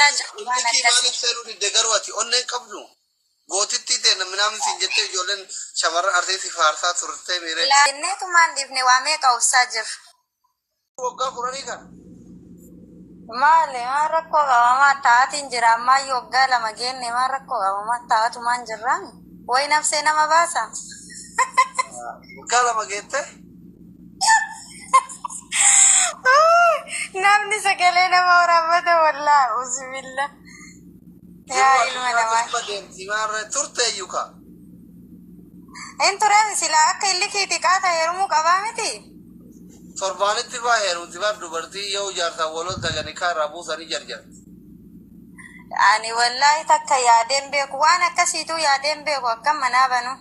Indiki maaliif seeruu didde garuu ati onneen qabdu gootitti ta'e namni siin jettee ijoolleen shamarran arteetii faarsaa turtee miiree. Inneetumaan dhiifne waa meeqa obsaa jiru. Waggaa 10 kan. Maali maan rakkoo qabamaa ta'atiin jira ammaa waggaa 2 geenne maan rakkoo qabamaa ta'atumaan jirraan wayi nafsee nama baasa. Waggaa 2 geette. Namni sagalee nama waraabata wallaa usubilla. Yaa ilma namaa. Simaarra turte yuka. Inturaan silaa akka illi kiiti qaata heerumuu qabaa miti. Torbaanitti heerumti bar dubartii yoo jaarsa waloota gani kaarraa buusanii jarjarti. Ani wallaahi takka yaadeen beeku waan akkasiituu yaadeen beeku akkam manaa banu.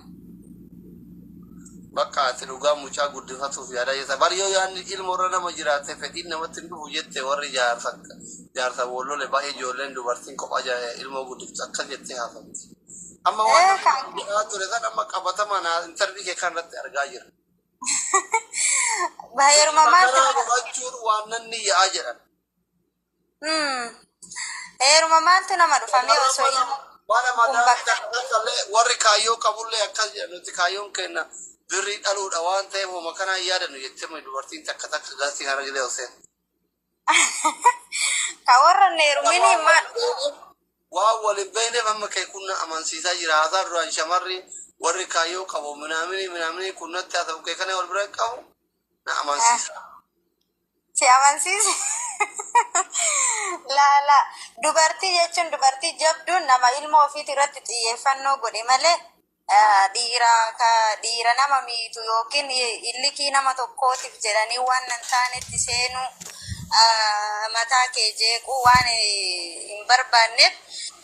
Bakka ati dhugaa mucaa guddifatuuf yaada jetta. Bari yoo yaadni ilma warra nama jiraate fedhiin namatti hin dhufu jette warri jaarsa wallole baay'ee ijoolleen dubartiin kophaa ilma guddiftu akka jettee haafamti. Amma waan dhiyaa ture san amma qabatamaa naa intarvii kee kanarratti argaa jira. Baay'eeruma maaltu gochuun waan nanni yaa'aa jedhan. Heeruma maaltu nama dhufamee osoo warri kaayyoo qabullee akkas jedhan nuti kaayyoon kenna birrii dhaluudha waan ta'eef homa kanaan yaadannu jettee dubartiin takka gaasii kana gilee oseen. Ka warra heerumini maal? Waan waliin beekneef amma kee kunna amansiisaa jira haasaa duraan shamarri warri kaayyoo qabu minaamini kunnatti haa ta'u kee kana wal bira qabu na amansiisa. Si amansiise? Laala dubartii jechuun dubartii jabduun nama ilma ofiit irratti xiyyeeffannoo godhe malee dhiira nama miitu yookiin illikii nama tokkootiif jedhanii waan nan taanetti seenuu mataa kee jeequu waan hin barbaanneef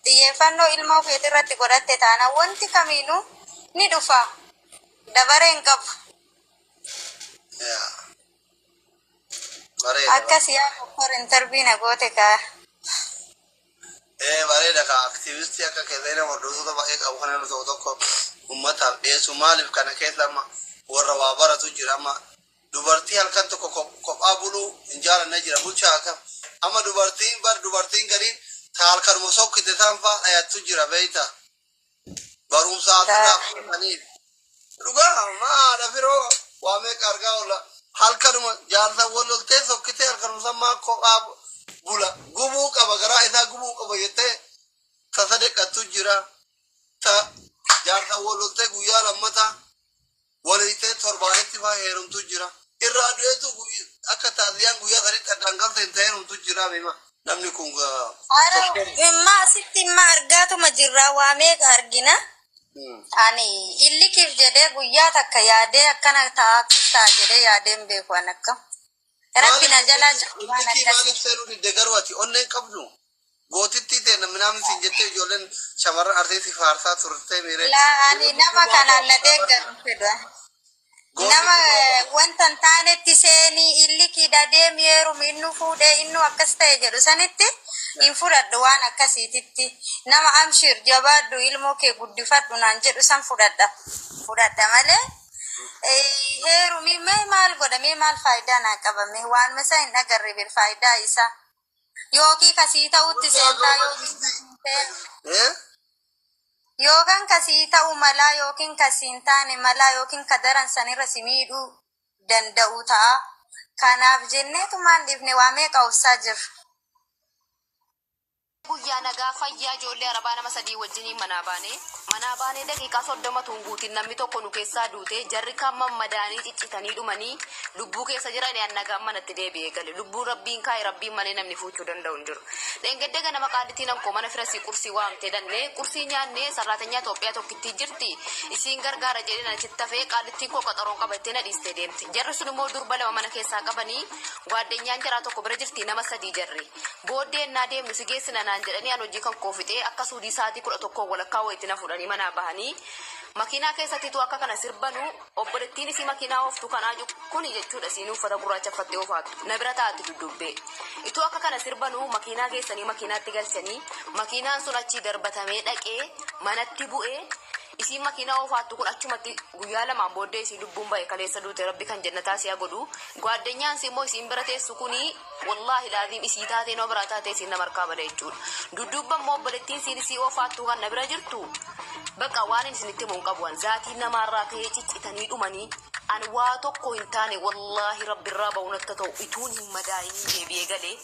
xiyyeeffannoo ilma ofiit irratti godhatte taana wanti kamiinuu ni dhufa dabareen qabu. Akkas yaa doktor interviina goote kaa. Bareeda ka aktivistii akka keessee nama hordoftoota baay'ee qabu kana nuti tokko uummataaf dhiyeessu maaliif kana keessa amma warra waa baratu jira amma dubartii halkan tokko kophaa buluu hin jaalanne jira bulchaa akkam amma dubartiin gariin ta halkanuma sokkite tan fa'aa dhayattu jira beeyta barumsa asirraa fudhataniif dhugaa maadha firoo waa meeqa argaa oolla halkanuma jaarsa walloltee sokkitee halkanuma sammaa kophaa bula gubuu qaba garaa isaa gubuu qaba jettee ta sadeqattu jira ta jaarsa walloltee guyyaa lammata waliitee torbaanitti fa'aa heerumtu jira irraa du'eetu akka taasiyaan guyyaa sadiitti addaan galta hin heerumtu jira beema namni kun imma asitti imma argaatuma jirraa waa meeqa argina ani illikiif jedhee guyyaa takka yaadee akkana ta'a jedhee yaadeen beeku an akkam rabbina jalaa jiru waan akkasii. Maaliif seeruu didde garuu ati onneen qabdu gootitti ta'e namni siin jettee ijoolleen shamarran arteetii faarsaa turtee miiree. Ani nama kanaan na deeggaru fedha. Nama wanta hin taanetti seenii illikii dadeemi heerumu innu fuudhee innu akkas ta'e jedhu sanitti hin fudhadhu waan akkasiititti nama amshir jabaadhu ilmoo kee guddifadhu naan jedhu san fudhadha malee. Heerumi maal godhamee maal faayidaa naa qabame waan masa hin agarre bir faayidaa isaa yookii kasii ta'utti seentaa yookaan kasii ta'u malaa yookiin kasii hin taane malaa yookiin kadaran sanirra si miidhuu danda'u ta'a kanaaf jenneetumaan dhiifne waa meeqa obsaa jiru. Guyyaa nagaa fayyaa ijoollee arabaa nama sadii wajjiniin manaa baanee daqiiqaa 30 tunguutiin namni tokko nu keessaa duute jarri kan mammadaanii ciccitanii dhumanii lubbuu keessa jiran yaan nagaan manatti deebi'ee gale lubbuu rabbiin kaa'e rabbiin malee namni fuuchuu danda'u hin jiru. Dheengaddaga nama qaadittiin ankoo mana firasii qursii waamtee dannee qursii nyaannee sarraatanyaa Itoophiyaa tokkittii jirti isiin gargaara jedhee na achitti hafee qaadittiin koo qaxaroon qabattee na dhiistee deemte. Jarri sun immoo durba lama mana keessaa qabanii gaaddeenyaan jaraa tokko bira jirti nama sadii jarri booddee naa deemnu si geessina naan jedhanii an hojii kan koofitee akka suudii sa'aatii 11 walakkaa wayitti na fudhanii manaa bahanii makiinaa keessattitu akka kana sirbanu obbolettiin isii makiinaa ooftu kanaa kuni jechuudha isiin uffata gurraacha uffattee oofaatu na bira taa'atti duddubbee ituu akka kana sirbanu makiinaa keessanii makiinaatti galchanii makiinaan sun achii darbatamee dhaqee manatti bu'ee Isin makiinaa oofaattu kun achumatti guyyaa lamaan booddee isin lubbuun ba'e kaleessa duute rabbi kan jannataa si'a godhu. Gaaddeenyaan immoo isin bira teessu kuni wallahi laazim isii taatee noo biraa taatee isin nama harkaa bada jechuudha. Dudduubban immoo obboleettiin siinisii oofaattu kan na bira jirtu. Bakka waan isinitti mun qabuun zaatiin namaarraa ka'ee ciccitanii dhumanii an waa tokko hin taane wallahi rabbi irraa ba'uunatta ta'u ituun hin madaa'in deebi'ee galee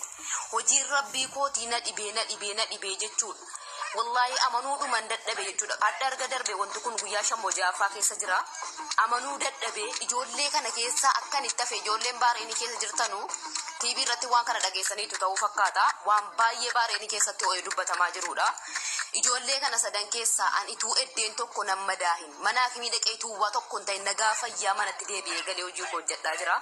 hojii rabbii kootii na dhibee jechuudha. Wallahi amanuu dhuman dadhabe jechuudha. Adda arga darbe wanti kun guyyaa shammoo jaaffaa keessa jira. Amanuu dadhabe ijoollee kana keessa akkan itti hafe ijoolleen baareenii keessa jirtanu TV irratti waan kana dhageessaniitu ta'uu fakkaata. Waan baay'ee baareenii keessatti ho'ee dubbatamaa jirudha. Ijoollee kana sadan keessa an ituu eddeen tokko nan madaahin. Manaa fi miidhaqee tuuwwaa tokko hin ta'e nagaa fayyaa manatti deebi'ee galee hojii koo hojjedhaa jira.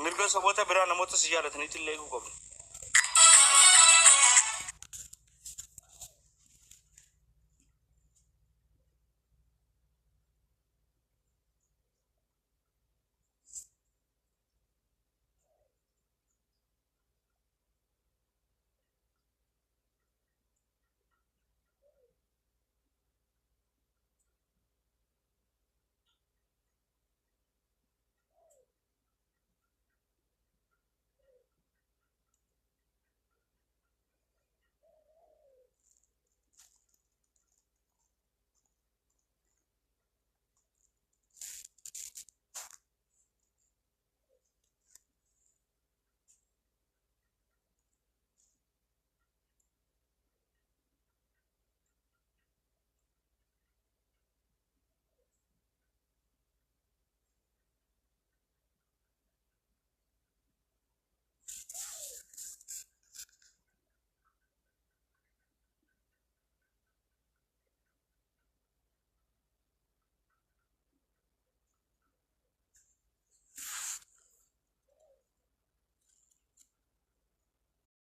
mirga saboota biraa namoota si jaalataniitti illee qabdu.